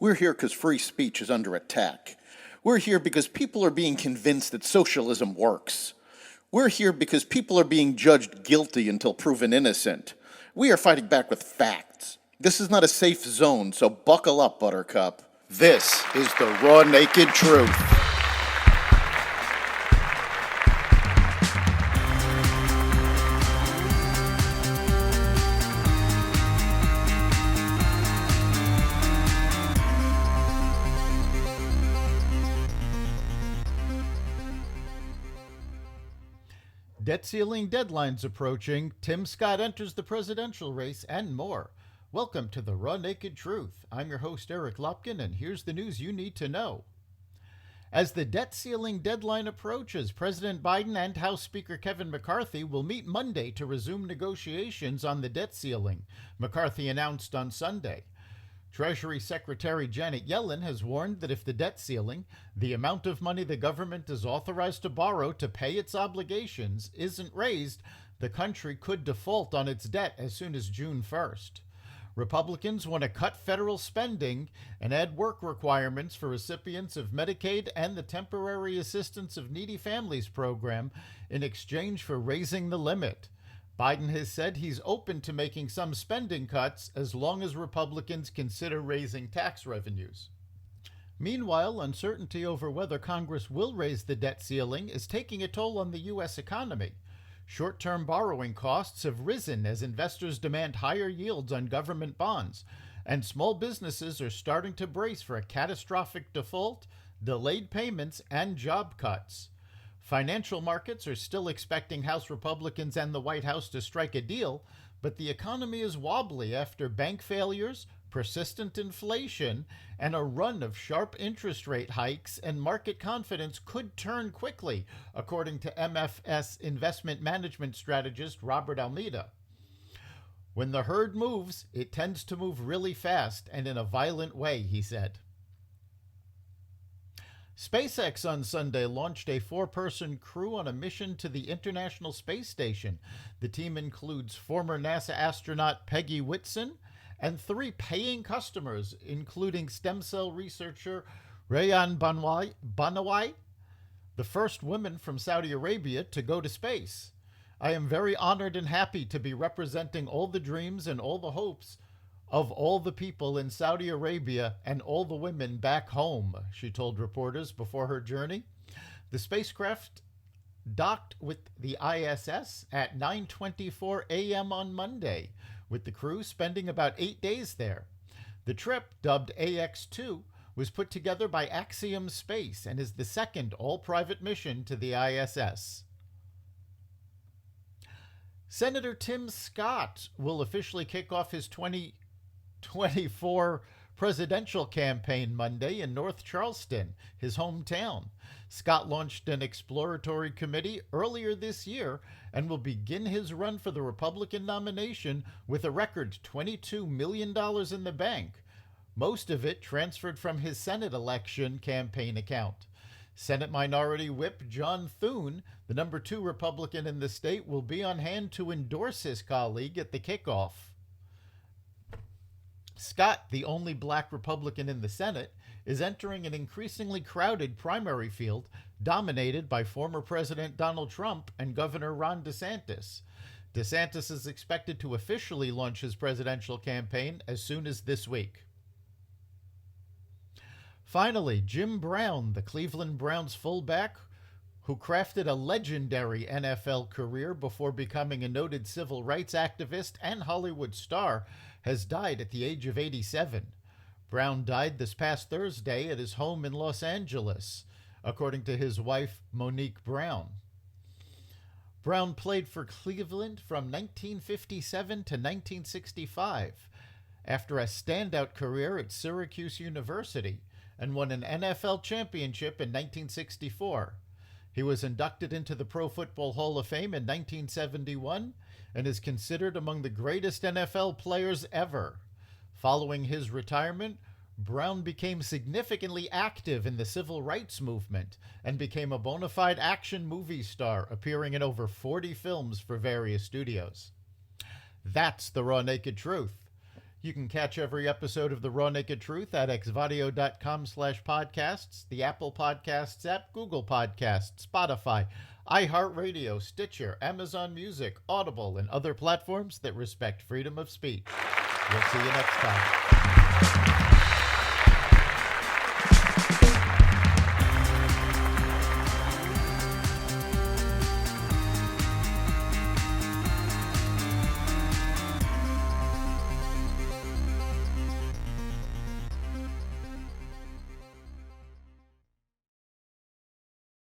We're here because free speech is under attack. We're here because people are being convinced that socialism works. We're here because people are being judged guilty until proven innocent. We are fighting back with facts. This is not a safe zone, so buckle up, Buttercup. This is the raw, naked truth. Debt ceiling deadlines approaching, Tim Scott enters the presidential race, and more. Welcome to the Raw Naked Truth. I'm your host, Eric Lopkin, and here's the news you need to know. As the debt ceiling deadline approaches, President Biden and House Speaker Kevin McCarthy will meet Monday to resume negotiations on the debt ceiling, McCarthy announced on Sunday. Treasury Secretary Janet Yellen has warned that if the debt ceiling, the amount of money the government is authorized to borrow to pay its obligations, isn't raised, the country could default on its debt as soon as June 1st. Republicans want to cut federal spending and add work requirements for recipients of Medicaid and the Temporary Assistance of Needy Families program in exchange for raising the limit. Biden has said he's open to making some spending cuts as long as Republicans consider raising tax revenues. Meanwhile, uncertainty over whether Congress will raise the debt ceiling is taking a toll on the U.S. economy. Short-term borrowing costs have risen as investors demand higher yields on government bonds, and small businesses are starting to brace for a catastrophic default, delayed payments, and job cuts. Financial markets are still expecting House Republicans and the White House to strike a deal, but the economy is wobbly after bank failures, persistent inflation, and a run of sharp interest rate hikes, and market confidence could turn quickly, according to MFS investment management strategist Robert Almeida. When the herd moves, it tends to move really fast and in a violent way, he said. SpaceX on Sunday launched a 4-person crew on a mission to the International Space Station. The team includes former NASA astronaut Peggy Whitson and 3 paying customers, including stem cell researcher Rayan Banawai, the first woman from Saudi Arabia to go to space. I am very honored and happy to be representing all the dreams and all the hopes of all the people in Saudi Arabia and all the women back home, she told reporters before her journey. The spacecraft docked with the ISS at 9:24 a.m. on Monday, with the crew spending about 8 days there. The trip, dubbed AX-2, was put together by Axiom Space and is the second all-private mission to the ISS. Senator Tim Scott will officially kick off his 2024 presidential campaign Monday in North Charleston, his hometown. Scott launched an exploratory committee earlier this year and will begin his run for the Republican nomination with a record $22 million in the bank, most of it transferred from his Senate election campaign account. Senate Minority Whip John Thune, the number 2 Republican in the state, will be on hand to endorse his colleague at the kickoff. Scott, the only black Republican in the Senate, is entering an increasingly crowded primary field dominated by former President Donald Trump and Governor Ron DeSantis. DeSantis is expected to officially launch his presidential campaign as soon as this week. Finally, Jim Brown, the Cleveland Browns fullback, who crafted a legendary NFL career before becoming a noted civil rights activist and Hollywood star, has died at the age of 87. Brown died this past Thursday at his home in Los Angeles, according to his wife, Monique Brown. Brown played for Cleveland from 1957 to 1965, after a standout career at Syracuse University, and won an NFL championship in 1964. He was inducted into the Pro Football Hall of Fame in 1971 and is considered among the greatest NFL players ever. Following his retirement, Brown became significantly active in the civil rights movement and became a bona fide action movie star, appearing in over 40 films for various studios. That's the Raw Naked Truth. You can catch every episode of The Raw Naked Truth at xvadio.com/podcasts, the Apple Podcasts app, Google Podcasts, Spotify, iHeartRadio, Stitcher, Amazon Music, Audible, and other platforms that respect freedom of speech. We'll see you next time.